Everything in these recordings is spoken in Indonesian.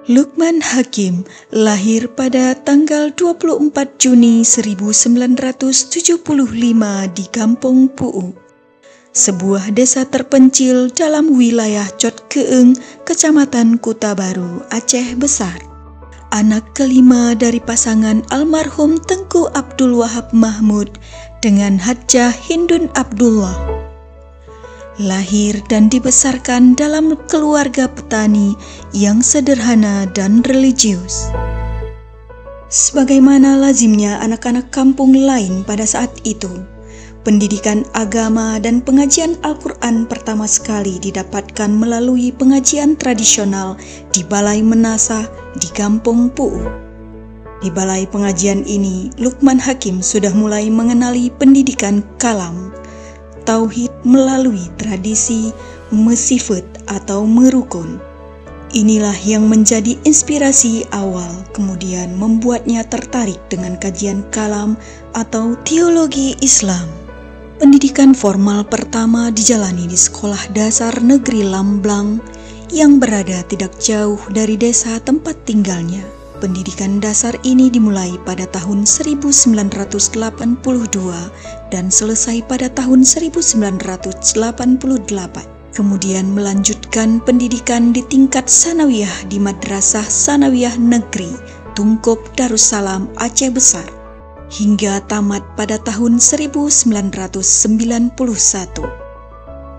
Lukman Hakim lahir pada tanggal 24 Juni 1975 di Kampung Pu'u, sebuah desa terpencil dalam wilayah Cot Keeng, Kecamatan Kuta Baru, Aceh Besar. Anak kelima dari pasangan almarhum Tengku Abdul Wahab Mahmud dengan Hadjah Hindun Abdullah. Lahir dan dibesarkan dalam keluarga petani yang sederhana dan religius. Sebagaimana lazimnya anak-anak kampung lain pada saat itu, pendidikan agama dan pengajian Al-Quran pertama sekali didapatkan melalui pengajian tradisional di Balai Menasah di Kampung Pu'u. Di balai pengajian ini, Lukman Hakim sudah mulai mengenali pendidikan kalam, tauhid melalui tradisi mesifat atau merukun. Inilah yang menjadi inspirasi awal, kemudian membuatnya tertarik dengan kajian kalam atau teologi Islam. Pendidikan formal pertama dijalani di Sekolah Dasar Negeri Lamblang yang berada tidak jauh dari desa tempat tinggalnya. Pendidikan dasar ini dimulai pada tahun 1982 dan selesai pada tahun 1988. Kemudian melanjutkan pendidikan di tingkat sanawiyah di Madrasah Sanawiyah Negeri Tungkop Darussalam Aceh Besar hingga tamat pada tahun 1991.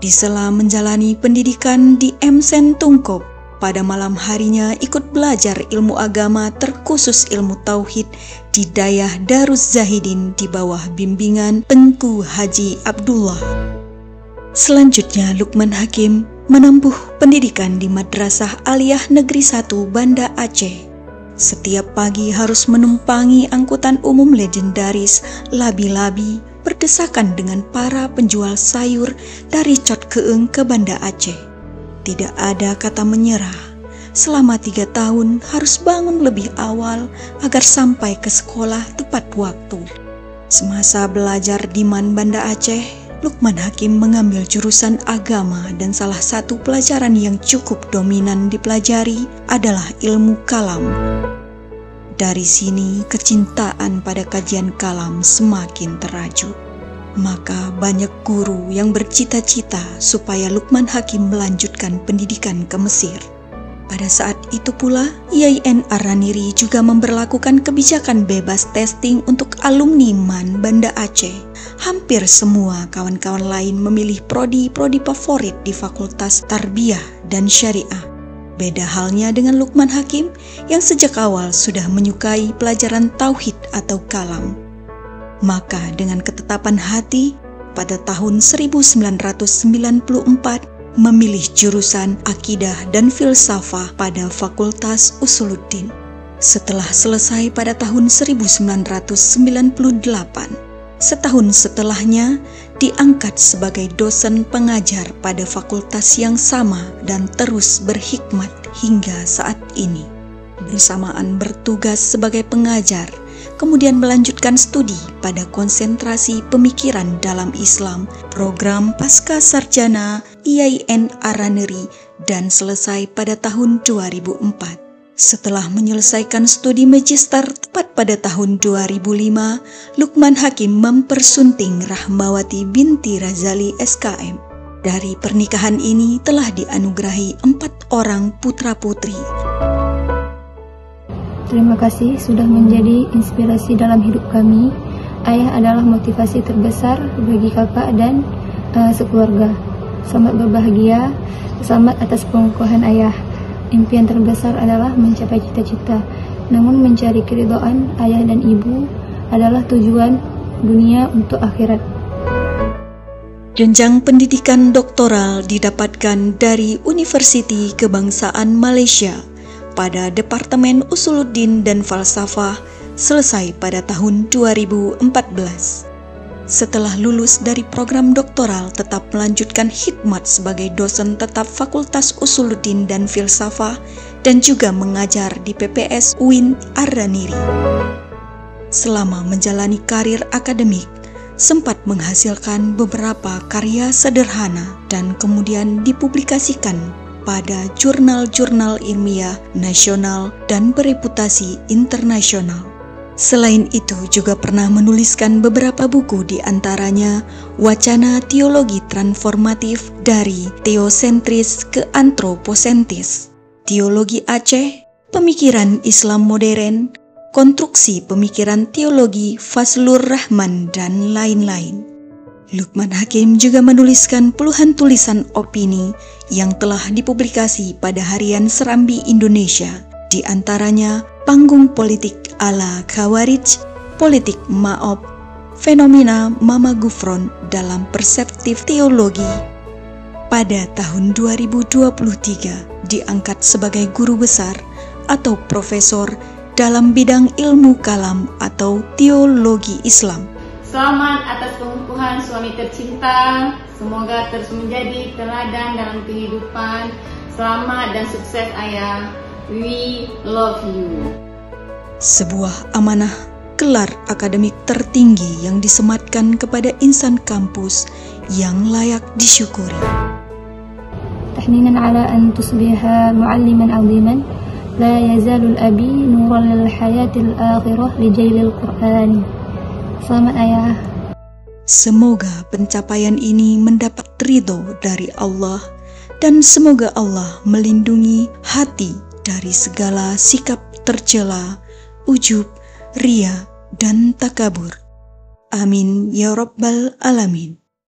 Di sela menjalani pendidikan di MSen Tungkop, pada malam harinya ikut belajar ilmu agama terkhusus ilmu tauhid di Dayah Darus Zahidin di bawah bimbingan Tengku Haji Abdullah. Selanjutnya Lukman Hakim menempuh pendidikan di Madrasah Aliyah Negeri 1 Banda Aceh. Setiap pagi harus menumpangi angkutan umum legendaris Labi-Labi berdesakan dengan para penjual sayur dari Cot Keeng ke Banda Aceh. Tidak ada kata menyerah. Selama 3 tahun harus bangun lebih awal agar sampai ke sekolah tepat waktu. Semasa belajar di Man Banda Aceh, Lukman Hakim mengambil jurusan agama dan salah satu pelajaran yang cukup dominan dipelajari adalah ilmu kalam. Dari sini kecintaan pada kajian kalam semakin terajut. Maka banyak guru yang bercita-cita supaya Lukman Hakim melanjutkan pendidikan ke Mesir. Pada saat itu pula, IAIN Araniri juga memberlakukan kebijakan bebas testing untuk alumni Man Banda Aceh. Hampir semua kawan-kawan lain memilih prodi-prodi favorit di Fakultas Tarbiyah dan Syariah. Beda halnya dengan Lukman Hakim yang sejak awal sudah menyukai pelajaran tauhid atau kalam. Maka dengan ketetapan hati, pada tahun 1994 memilih jurusan Akidah dan Filsafah pada Fakultas Usuluddin. Setelah selesai pada tahun 1998, setahun setelahnya diangkat sebagai dosen pengajar pada fakultas yang sama dan terus berhikmat hingga saat ini. Bersamaan bertugas sebagai pengajar, kemudian melanjutkan studi pada konsentrasi pemikiran dalam Islam, program Pasca Sarjana IAIN Araniri, dan selesai pada tahun 2004. Setelah menyelesaikan studi magister tepat pada tahun 2005, Lukman Hakim mempersunting Rahmawati binti Razali SKM. Dari pernikahan ini telah dianugerahi 4 orang putra-putri. Terima kasih sudah menjadi inspirasi dalam hidup kami. Ayah adalah motivasi terbesar bagi kakak dan sekeluarga. Selamat berbahagia, selamat atas pengukuhan ayah. Impian terbesar adalah mencapai cita-cita. Namun mencari keridhaan ayah dan ibu adalah tujuan dunia untuk akhirat. Jenjang pendidikan doktoral didapatkan dari Universiti Kebangsaan Malaysia pada Departemen Usuluddin dan Falsafah, selesai pada tahun 2014. Setelah lulus dari program doktoral, tetap melanjutkan khidmat sebagai dosen tetap Fakultas Usuluddin dan Filsafah dan juga mengajar di PPS UIN Araniri. Selama menjalani karir akademik, sempat menghasilkan beberapa karya sederhana dan kemudian dipublikasikan pada jurnal-jurnal ilmiah nasional dan bereputasi internasional. Selain itu juga pernah menuliskan beberapa buku, di antaranya Wacana Teologi Transformatif dari Teosentris ke Antroposentris, Teologi Aceh, Pemikiran Islam Modern, Konstruksi Pemikiran Teologi Fazlur Rahman, dan lain-lain. Lukman Hakim juga menuliskan puluhan tulisan opini yang telah dipublikasi pada Harian Serambi Indonesia, di antaranya Panggung Politik ala Khawarij, Politik Ma'ob, Fenomena Mama Gufron dalam Perseptif Teologi. Pada tahun 2023 diangkat sebagai guru besar atau profesor dalam bidang ilmu kalam atau teologi Islam. Selamat atas pengukuhan suami tercinta. Semoga terus menjadi teladan dalam kehidupan. Selamat dan sukses ayah. We love you. Sebuah amanah gelar akademik tertinggi yang disematkan kepada insan kampus yang layak disyukuri. Tahninan ala an tusbiha mualliman aziman, la yazalul abi nuran lil hayatil akhirah li jailil Qur'an. Selamat ayah. Semoga pencapaian ini mendapat ridho dari Allah, dan semoga Allah melindungi hati dari segala sikap tercela, ujub, ria, dan takabur. Amin ya Rabbal Alamin.